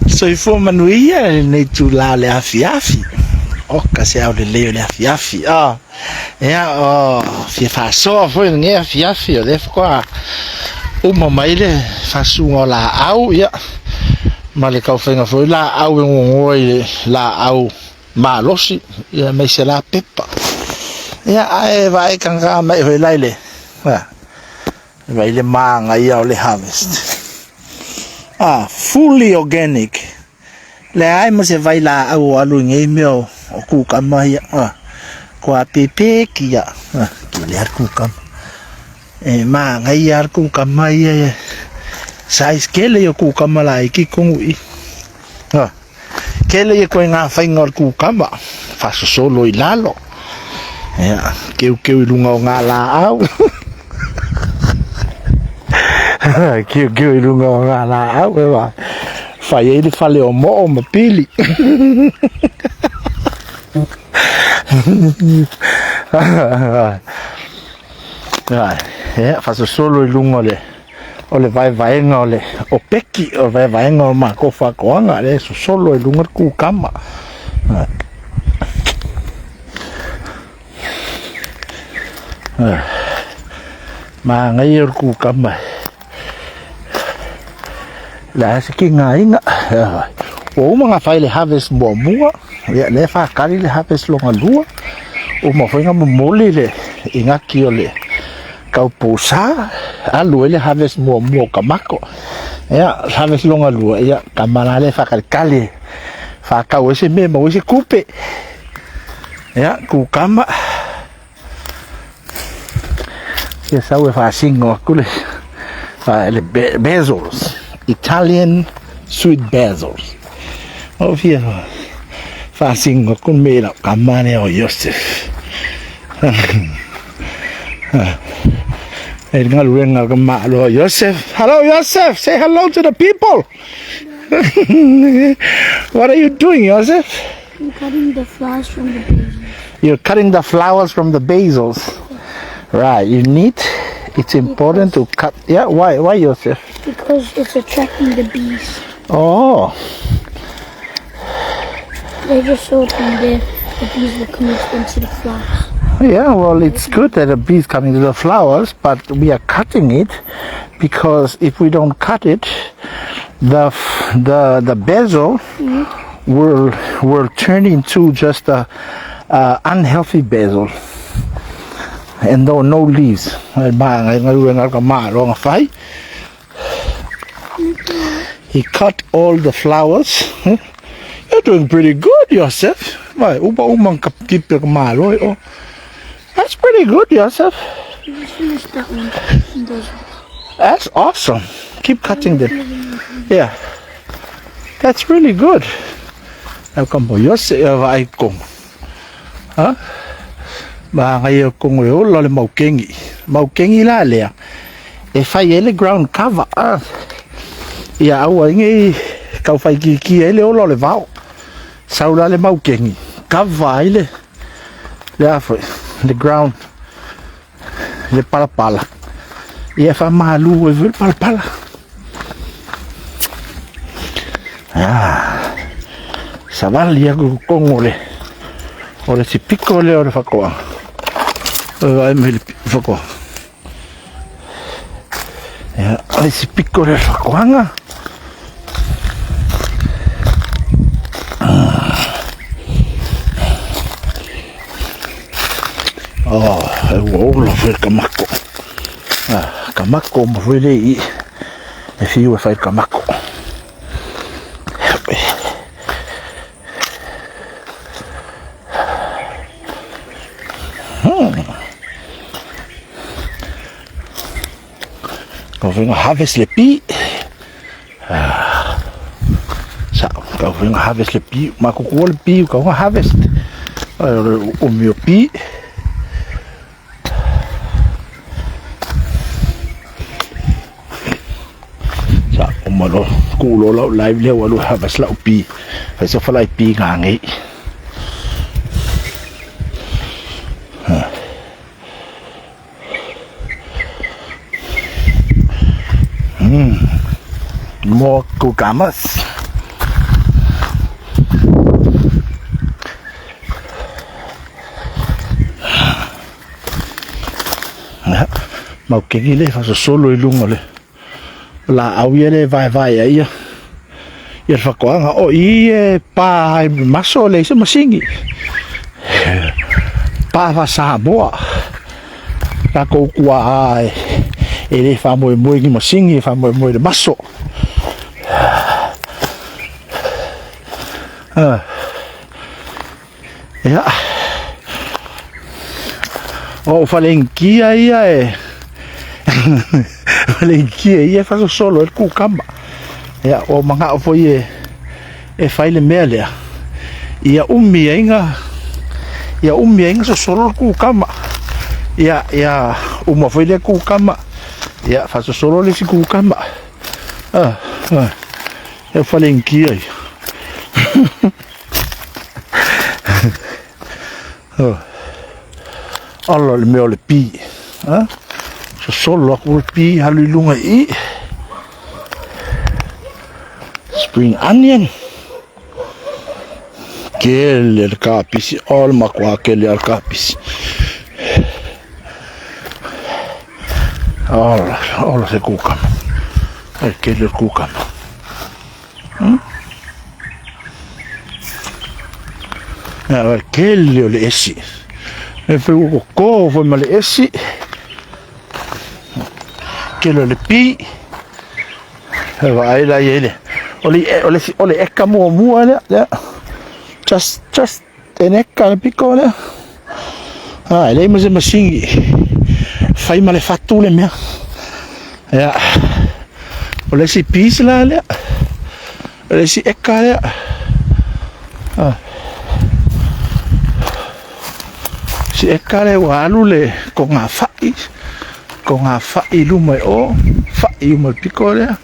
Soifua manuia nei tula le afi. O kasi au le leo le afi. Fia fasoa foi nge afi o le kwa. Uma mai le fasunga la au ia. Ma le kau whenga foi la au ngoi la au malosi ia mai se la pepa. Ia ai vai kanga mai hoi laile. Vai le manga ia o le harvest. Fully organic. Le ai mo se vai la au alu ngei meo o kukama ia. Kua pepe kia. Ki le ar kukama. Manga ia ar kukama ia. Sais kele yo kukama la iki kongui. Kele ye koe ngā whainga ar kukama. Faso solo I lalo. Keu I lunga o ngā la au. Keu I lunga o ngā la au. Whai e le whale o mo o mapili. Faso solo I lunga le. O le vaenga o le o peki o vaenga o mako whakoanga le so solo I lunga kukama. Ma ngai o kukama. La se ki ngā inga. O mga whai le harvest mua. Le whakari le harvest longa lua. O ma whainga mole le inga ki o le kau posa. Alu le harvest mua kamako. Harvest longa lua. Kamana le whakarikali. Whakau ese me mau ese kupe. Kukama. Sia sau e whasingo kule. Le Basils. Italian sweet basils. O fia whasingo kun mera kamane o Joseph. Joseph. Hello, Joseph. Say hello to the people. What are you doing, Joseph? I'm cutting the flowers from the basils. You're cutting the flowers from the basils. Right. It's important to cut. Yeah. Why, Joseph? Because it's attracting the bees. Oh. They just so from there, the bees will come into the flowers. Yeah, well, it's good that a bee is coming to the flowers, but we are cutting it because if we don't cut it, the basil will turn into just a unhealthy basil, and no leaves. He cut all the flowers. You're doing pretty good, Joseph. That's pretty good, Joseph. You just finished that one. And those ones. That's awesome. Keep cutting them. Yeah. That's really good. Now come on, Joseph, I come. Huh? Ba ngayon kung ulo le maukengi la le. If I ele ground cover. Ya awa ngi kau fai ki ele ulo le vau. Saula le maukengi. Cover ele. Le foi. The ground le pala ia fa malu e vil pala savali ko kongole ora si piccole ora fa qua vai me fa qua ora si piccole fa qua Ola foi kamako. Kamako mo really e fiu e fai kamako. Kau venga harvest le pi. Kau venga harvest le pi, mako ko le pi, kau harvest. O mio pi. Malo kulo lau live le walu harvest lau pi fa se fala pi ngangi more cucumbers. Mau kengi le fa solo I lunga le la au ia le vai ia ia fa koanga o I pa maso le se masingi pa fa Samoa ka ko kua e le fa mo ngi masingi fa mo le maso ya o falenkia ia falenkia ia fa solo el cucamba ya o manga o foi e faile mele ia inga so solo el cucamba ya uma foi le cucamba ya fa solo le cucamba e falenkia Alla le meo le pi so solo aku le pi halu lunga I spring onion kele le kapisi all makwa kele al kapisi alla se kukam kele kukam kele le esi e feu ko foi male esi kelo le pi e vai la ele ole eka mo le just en eka le piccole lei ma se masingi fai male fatto le mia ole si pis la le ole si eka le si ekare walule ko nga fai lume o fai mo piccole la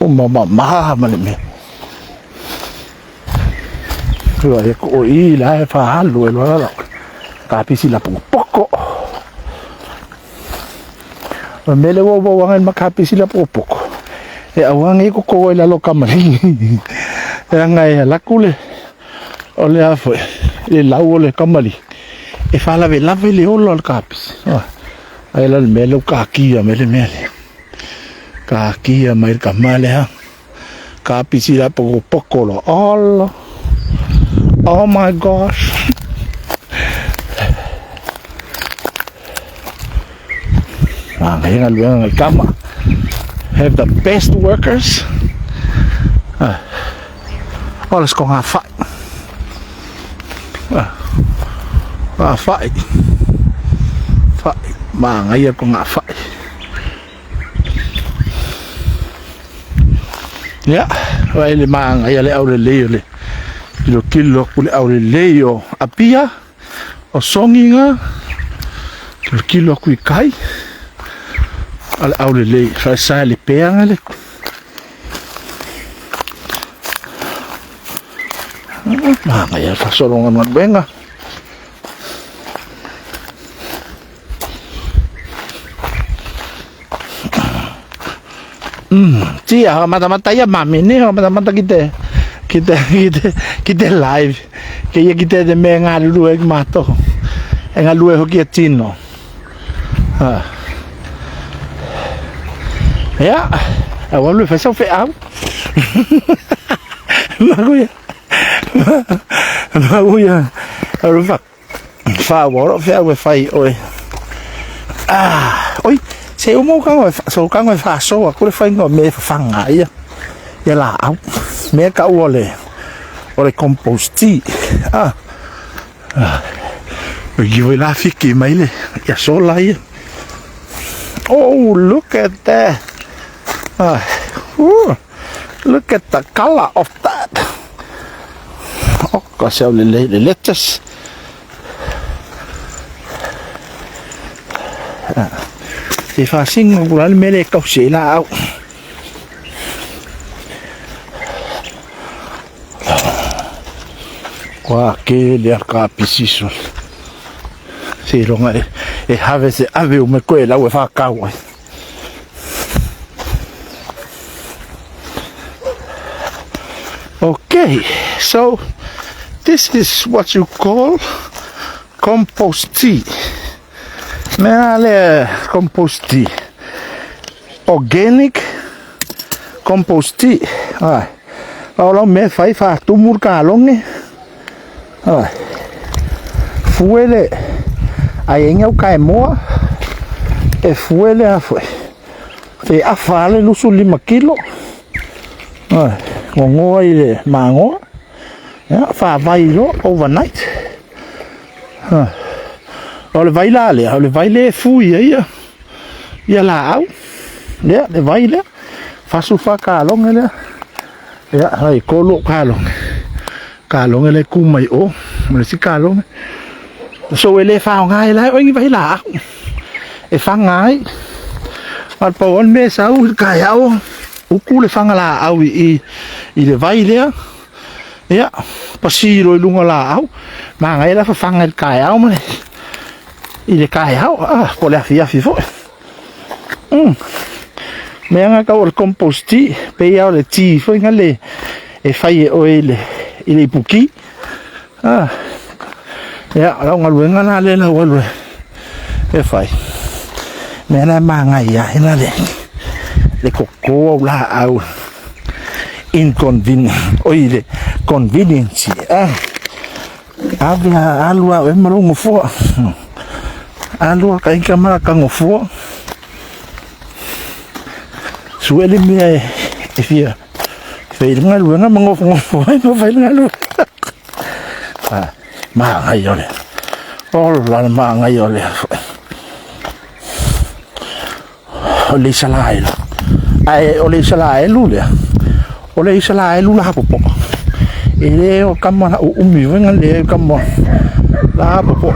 mama male me e ko I la fa halu e la ka pisi la poco mele wo wangan makapi sila popok e awangi ko ko la loka mali e ngai la kule ole afo le laule kamali e fala ve la ve le olo al kapis ai la mele ka kia mele ka kia mai kamale ha kapi sila popoko lo all oh my gosh Kama have the best workers alles kon gaan fight fight maar ngayon kon gaan fight ya wale mang ayale aule leole kilo kule aule leo apia o songinga kilo kui kai al aule le fa sa le peanga le ya fa solongan man benga tia mata ya mami ni mata kita live que kita de menga lu ek mato en lu ho ki tino ya awal lu fa so fe au maguya alu fa woro fe au fai oi oi se o mo kang so kang fa so ko le fai no me fa nga ya la au me ka ole compost give la fiki maile ya so la ya oh look at that look at the color of that gosh the lettuce if I sing ulan mele kau sila au Wa ke le ka pisiso. Si ronga e have se ave o me koe lau e whakaua. Okay, so this is what you call compost tea. Mea le compost tea. Organic compost tea. Ai. Alo me fai fa tumur ka longe. Ai. Fuele ai engau kai moa. E fuele a foi. E a fale lusu 5 kilo. Ai. Ngongoa i le mangoa. Ja, fa vai lo overnight. O le vai la le, o le vai le fui ia. Ia la au. Ja, le vai le. Fa su fa ka long le. Ja, hai kolo ka long. Ka long le ku mai o. Me si ka long. So ele fa ngai la, o ngi vai la. E fa ngai. Al pa on me sa u ka ya o. O ku le fa ngala au i le vai le. Ja, pasiro i lunga la au. Ma ngai la fa fanga il kai au mane. I le kai au, po le afia fifo. Me anga ka o compost tea, pe ia o le tea fo inga le e fai e o ele i le puki. Ja, la nga luenga na le la walwe. E fai. Me na ma ngai ya ina le koko la au. Inconvenient oile convenience avia alua e marungo fo alua ka inka mara ka ngofo suele me e fia fei nga lu nga ngofo ai no fai nga lu ma nga yole la ma nga yole ole salai ai ole salai lule ole isala e lula hapopo ele o kama o umi wenga le kama la hapopo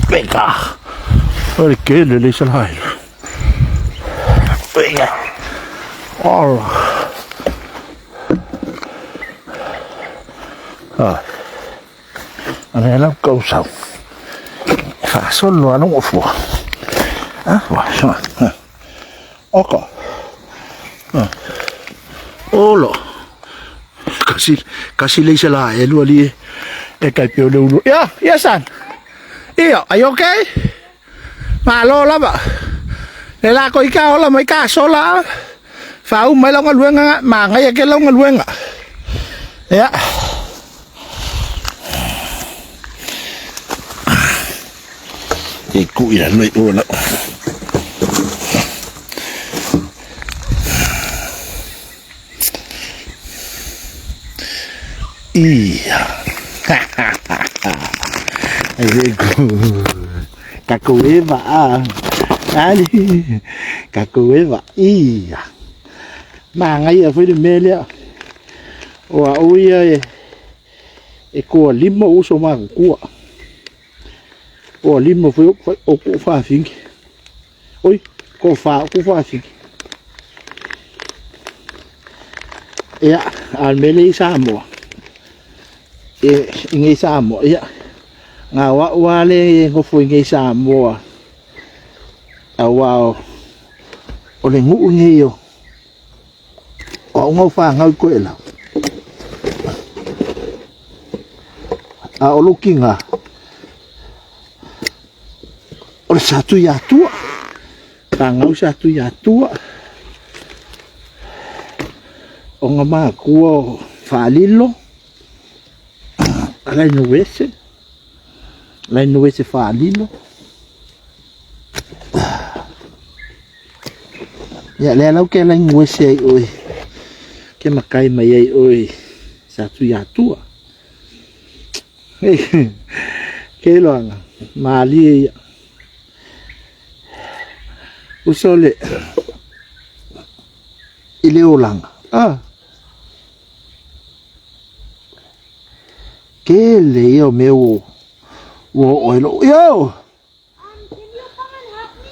venga ole ke le isala venga oh ana la cosa fa solo ano ofo wa Oka. Olo. Kasi le sala e lu ali e kai pe le ulu. Ya san. Iyo, are you okay? Malo la ba. Le la ko ika ola mai ka sola. Fa u mai lo nga luenga ma ngai ke lo nga luenga. Ya. E ku ira noi ola. Iya. Very good. Kakueva. Ali. Kakueva. Iya. Manga ia foi de melia. Wa uia e ko limo uso ma ko. O limo foi o ko fa fink. Oi, ko fa fink. Ja, al mele Samoa. Ngai Samoa, ja. Nga wale ko foi ngai Samoa. Wow. O le ngu ngai yo. O ngau fa ngau ko ela. O lookinga. O le satu ya tua. Ka ngau satu ya tua. O nga ma kuo falilo ala no wese falilo ya le lau ke la wese ai oi ke makai mai ai oi sa tu ya tua ke lo mali usole ile olanga que leo meu o oilo yo Can you come and help me?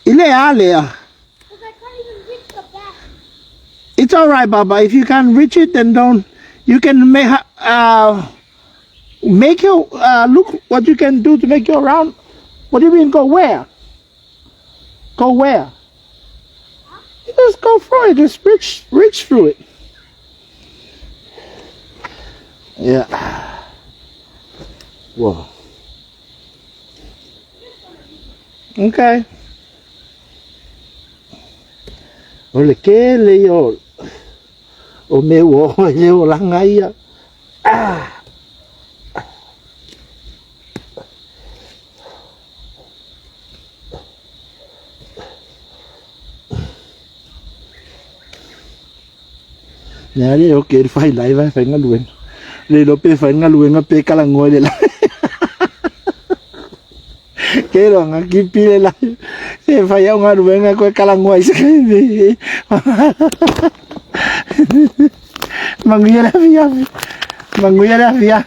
ile ale Because I can't even reach the back. It's all right, Baba. If you can't reach it, then don't. You can make your look what you can do to make your round. What do you mean go where? Go where? You just go through it. Just reach through it. Yeah. Whoa. Okay. Ole ke le yo. O me wo le o la ngai ya. Ah. Nhà đi ok phải lại phải ngã lùi. Đi đó pe phải ngã lùi ngã pe cả là ngồi để lại. Cái đó ngã kịp pi lại. Thế phải ông ngã lùi ngã coi cả là ngồi sẽ cái. Mà người là phía.